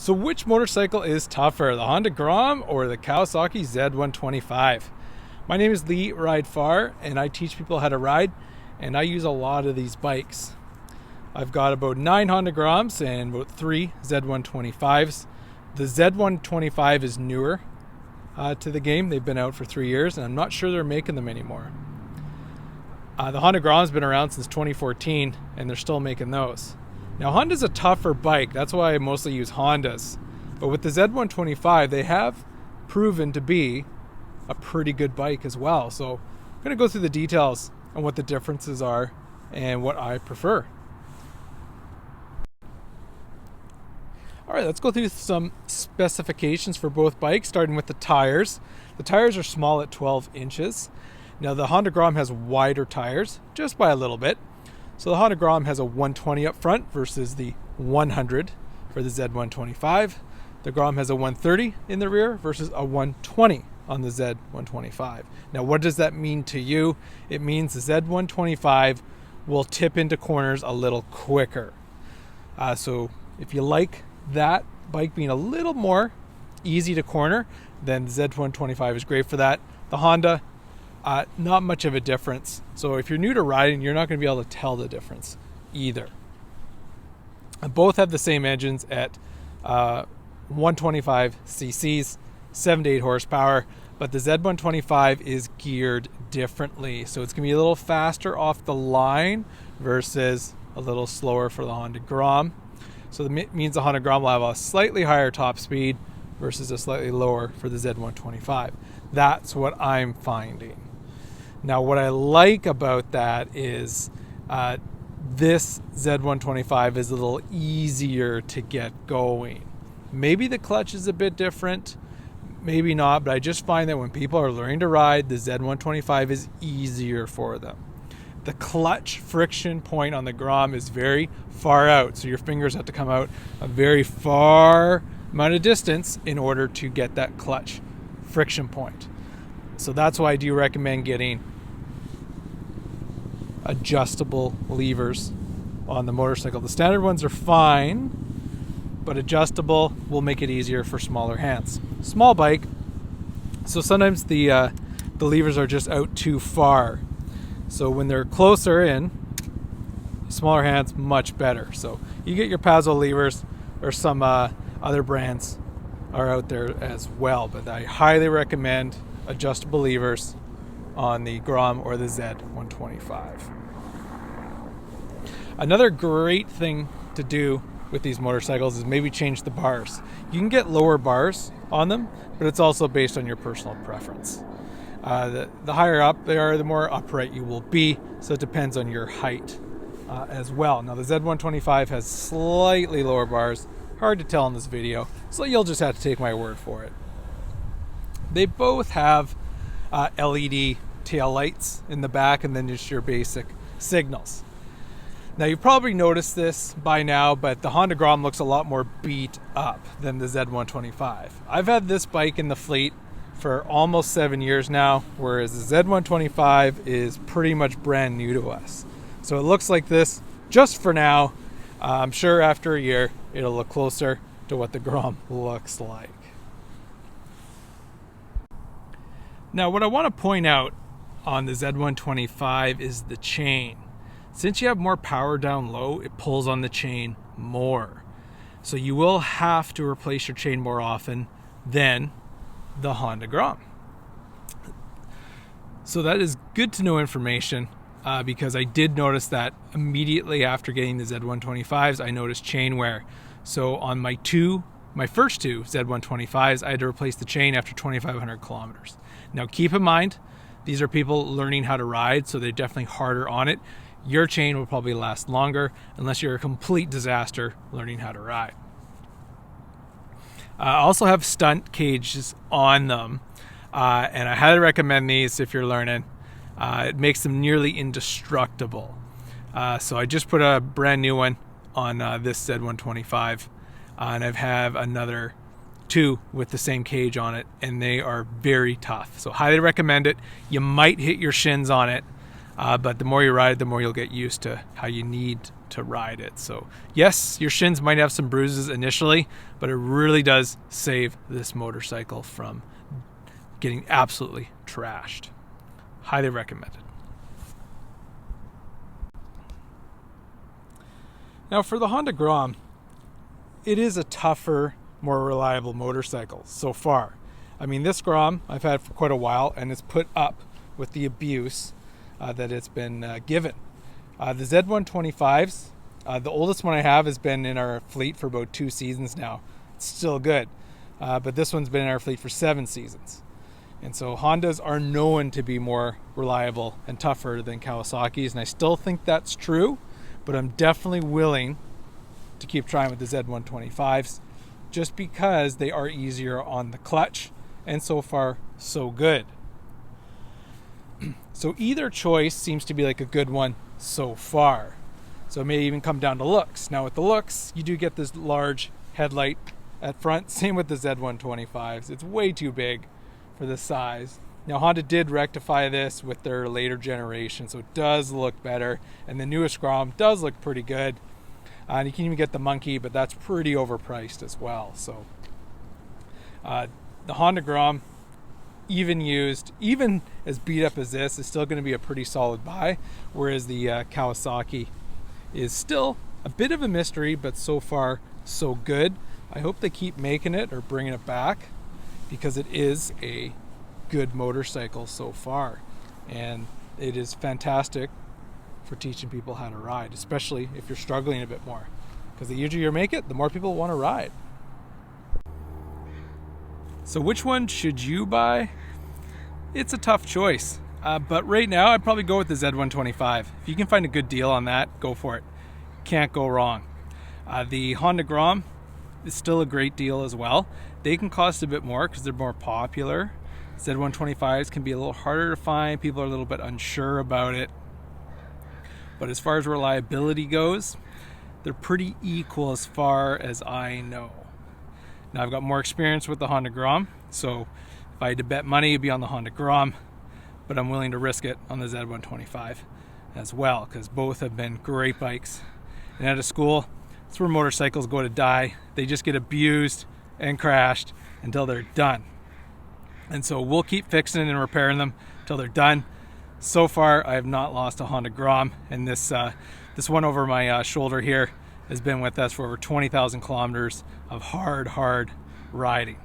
So which motorcycle is tougher, the Honda Grom or the Kawasaki Z125? My name is Lee Ride Far, and I teach people how to ride, and I use a lot of these bikes. I've got about 9 Honda Groms and about 3 Z125s. The Z125 is newer to the game. They've been out for 3 years, and I'm not sure they're making them anymore. The Honda Grom's been around since 2014, and they're still making those. Now, Honda's a tougher bike. That's why I mostly use Hondas. But with the Z125, they have proven to be a pretty good bike as well. So I'm going to go through the details on what the differences are and what I prefer. All right, let's go through some specifications for both bikes, starting with the tires. The tires are small at 12 inches. Now, the Honda Grom has wider tires, just by a little bit. So the Honda Grom has a 120 up front versus the 100 for the Z125. The Grom has a 130 in the rear versus a 120 on the Z125. Now, what does that mean to you? It means the Z125 will tip into corners a little quicker. So if you like that bike being a little more easy to corner, then the Z125 is great for that. The Honda, not much of a difference. So if you're new to riding, you're not going to be able to tell the difference either. Both have the same engines at 125 cc's, 7 to 8 horsepower, but the Z125 is geared differently. So it's going to be a little faster off the line versus a little slower for the Honda Grom. So that means the Honda Grom will have a slightly higher top speed versus a slightly lower for the Z125. That's what I'm finding. Now, what I like about that is this Z125 is a little easier to get going. Maybe the clutch is a bit different, maybe not, but I just find that when people are learning to ride, the Z125 is easier for them. The clutch friction point on the Grom is very far out, so your fingers have to come out a very far amount of distance in order to get that clutch friction point. So that's why I do recommend getting adjustable levers on the motorcycle. The standard ones are fine, but adjustable will make it easier for smaller hands. Small bike, so sometimes the levers are just out too far. So when they're closer in, smaller hands, much better. So you get your Pazzo levers, or some other brands are out there as well, but I highly recommend adjustable levers on the Grom or the Z125. Another great thing to do with these motorcycles is maybe change the bars. You can get lower bars on them, but it's also based on your personal preference. The higher up they are, the more upright you will be, so it depends on your height as well. Now, the Z125 has slightly lower bars, hard to tell in this video, so you'll just have to take my word for it. They both have LED tail lights in the back, and then just your basic signals. Now, you've probably noticed this by now, but the Honda Grom looks a lot more beat up than the Z125. I've had this bike in the fleet for almost 7 years now, whereas the Z125 is pretty much brand new to us. So it looks like this just for now. I'm sure after a year it'll look closer to what the Grom looks like. Now, what I want to point out on the Z125 is the chain. Since you have more power down low, it pulls on the chain more. So you will have to replace your chain more often than the Honda Grom. So that is good to know information because I did notice that immediately after getting the Z125s, I noticed chain wear. So on my first two Z125s, I had to replace the chain after 2,500 kilometers. Now, keep in mind, these are people learning how to ride, so they're definitely harder on it. Your chain will probably last longer unless you're a complete disaster learning how to ride. I also have stunt cages on them, and I highly recommend these if you're learning. It makes them nearly indestructible. So I just put a brand new one on this Z125, and I have another 2 with the same cage on it, and they are very tough. So highly recommend it. You might hit your shins on it, but the more you ride, the more you'll get used to how you need to ride it. So yes, your shins might have some bruises initially, but it really does save this motorcycle from getting absolutely trashed. Highly recommended. Now for the Honda Grom, it is a tougher, more reliable motorcycle so far. I mean, this Grom I've had for quite a while, and it's put up with the abuse that it's been given. The Z125s, the oldest one I have has been in our fleet for about 2 seasons now. It's still good, but this one's been in our fleet for 7 seasons. And so Hondas are known to be more reliable and tougher than Kawasaki's, and I still think that's true, but I'm definitely willing to keep trying with the Z125s just because they are easier on the clutch, and so far so good. So either choice seems to be like a good one so far. So it may even come down to looks. Now with the looks, you do get this large headlight at front. Same with the Z125s. It's way too big for this size. Now Honda did rectify this with their later generation, so it does look better. And the newest Grom does look pretty good. And you can even get the Monkey, but that's pretty overpriced as well. So the Honda Grom, even used, even as beat up as this, is still going to be a pretty solid buy, whereas the Kawasaki is still a bit of a mystery, but so far so good. I hope they keep making it or bringing it back, because it is a good motorcycle so far, and it is fantastic for teaching people how to ride, especially if you're struggling a bit more, because the easier you make it, the more people want to ride. So which one should you buy? It's a tough choice, but right now I'd probably go with the Z125. If you can find a good deal on that, go for it. Can't go wrong. The Honda Grom is still a great deal as well. They can cost a bit more because they're more popular. Z125s can be a little harder to find. People are a little bit unsure about it. But as far as reliability goes, they're pretty equal as far as I know. Now I've got more experience with the Honda Grom, so if I had to bet money, it'd be on the Honda Grom, but I'm willing to risk it on the Z125 as well, because both have been great bikes. And out of school, that's where motorcycles go to die. They just get abused and crashed until they're done. And so we'll keep fixing and repairing them until they're done. So far, I have not lost a Honda Grom, and this one over my shoulder here has been with us for over 20,000 kilometers of hard riding.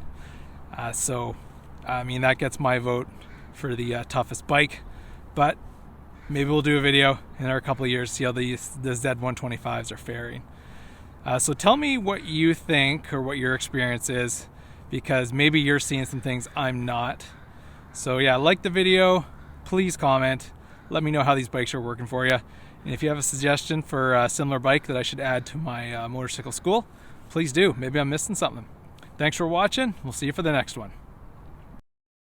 So, I mean, that gets my vote for the toughest bike, but maybe we'll do a video in a couple of years to see how the Z125s are faring. So tell me what you think or what your experience is, because maybe you're seeing some things I'm not. So yeah, like the video, please comment, let me know how these bikes are working for you. And if you have a suggestion for a similar bike that I should add to my motorcycle school, please do. Maybe I'm missing something. Thanks for watching. We'll see you for the next one.